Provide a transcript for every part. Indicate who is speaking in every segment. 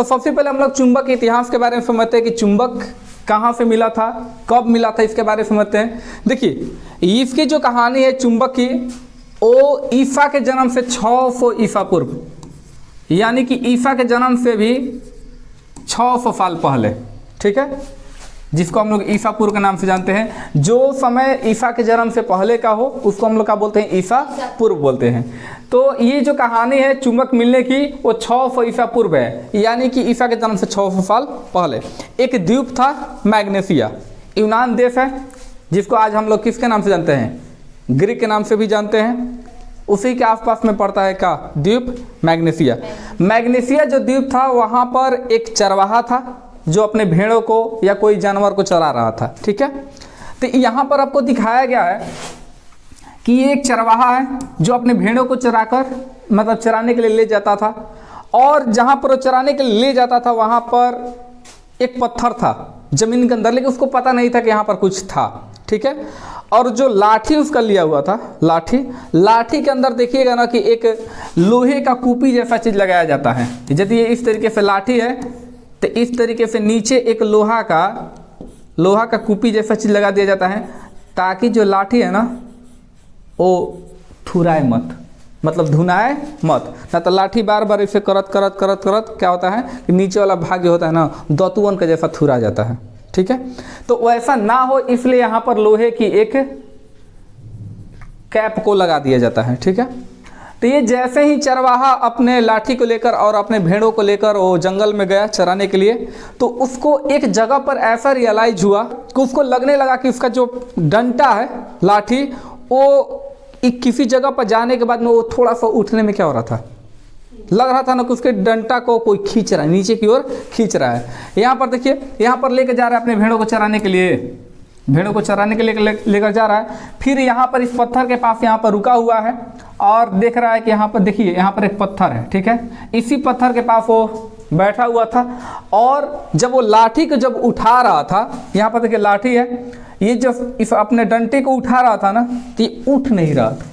Speaker 1: तो सबसे पहले हम लोग चुंबक के इतिहास के बारे में समझते हैं कि चुंबक कहाँ से मिला था, कब मिला था, इसके बारे में समझते हैं। देखिए इसकी जो कहानी है चुंबक की, वो ईसा के जन्म से 600 ईसा पूर्व, यानी कि ईसा के जन्म से भी 600 साल पहले, ठीक है, जिसको हम लोग ईसा पूर्व के नाम से जानते हैं। जो समय ईसा के जन्म से पहले का हो उसको हम लोग क्या बोलते हैं, ईसा पूर्व बोलते हैं। तो ये जो कहानी है चुंबक मिलने की वो 600 ईसा पूर्व है, यानी कि ईसा के जन्म से 600 साल पहले। एक द्वीप था मैग्नेसिया, यूनान देश है, जिसको आज हम लोग किसके नाम से जानते हैं, ग्रीक के नाम से भी जानते हैं। उसी के आसपास में पड़ता है का द्वीप मैग्नेसिया। मैग्नेसिया जो द्वीप था वहाँ पर एक चरवाहा था जो अपने भेड़ों को या कोई जानवर को चरा रहा था, ठीक है। तो यहाँ पर आपको दिखाया गया है कि ये एक चरवाहा है जो अपने भेड़ों को चराकर मतलब चराने के लिए ले जाता था, और जहाँ पर वो चराने के लिए ले जाता था वहाँ पर एक पत्थर था जमीन के अंदर, लेकिन उसको पता नहीं था कि यहाँ पर कुछ था, ठीक है। और जो लाठी उसका लिया हुआ था, लाठी के अंदर देखिएगा ना कि एक लोहे का कूपी जैसा चीज़ लगाया जाता है। यदि ये इस तरीके से लाठी है तो इस तरीके से नीचे एक लोहा का कूपी जैसा चीज़ लगा दिया जाता है, ताकि जो लाठी है ना वो थुराए मत, मतलब धुनाए मत, ना तो लाठी बार बार इसे करत क्या होता है कि नीचे वाला भाग जो होता है ना दतुअन का जैसा थुरा जाता है, ठीक है। तो वैसा ना हो इसलिए यहाँ पर लोहे की एक कैप को लगा दिया जाता है, ठीक है। तो ये जैसे ही चरवाहा अपने लाठी को लेकर और अपने भेड़ों को लेकर वो जंगल में गया चराने के लिए, तो उसको एक जगह पर ऐसा रियलाइज हुआ कि उसको लगने लगा कि उसका जो डंटा है लाठी, वो किसी जगह पर जाने के बाद में वो थोड़ा सा उठने में क्या हो रहा था, लग रहा था ना कि उसके डंटा को कोई खींच रहा है, नीचे की ओर खींच रहा है। यहाँ पर देखिए, यहाँ पर लेकर जा रहा है अपने भेड़ों को चराने के लिए, भेड़ों को चराने के लिए लेकर जा रहा है। फिर यहाँ पर इस पत्थर के पास यहाँ पर रुका हुआ है और देख रहा है कि यहाँ पर देखिए यहाँ पर एक पत्थर है, ठीक है। इसी पत्थर के पास वो बैठा हुआ था, और जब वो लाठी को जब उठा रहा था, यहाँ पर देखिए लाठी है, ये जब इस अपने डंटे को उठा रहा था ना तो ये उठ नहीं रहा था।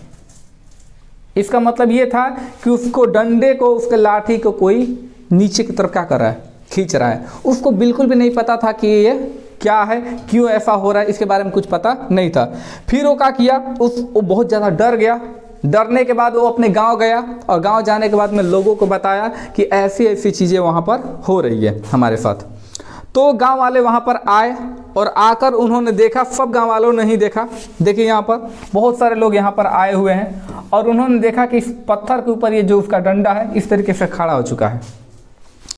Speaker 1: इसका मतलब ये था कि उसको डंडे को, उसके लाठी को कोई नीचे की तरफ क्या कर रहा है, खींच रहा है। उसको बिल्कुल भी नहीं पता था कि ये क्या है, क्यों ऐसा हो रहा है, इसके बारे में कुछ पता नहीं था। फिर वो क्या किया, वो बहुत ज़्यादा डर गया। डरने के बाद वो अपने गांव गया, और गांव जाने के बाद में लोगों को बताया कि ऐसी ऐसी चीज़ें वहाँ पर हो रही है हमारे साथ। तो गांव वाले वहाँ पर आए और आकर उन्होंने देखा, सब गांव वालों ने ही देखा। देखिए यहाँ पर बहुत सारे लोग यहाँ पर आए हुए हैं, और उन्होंने देखा कि इस पत्थर के ऊपर ये जो उसका डंडा है इस तरीके से खड़ा हो चुका है।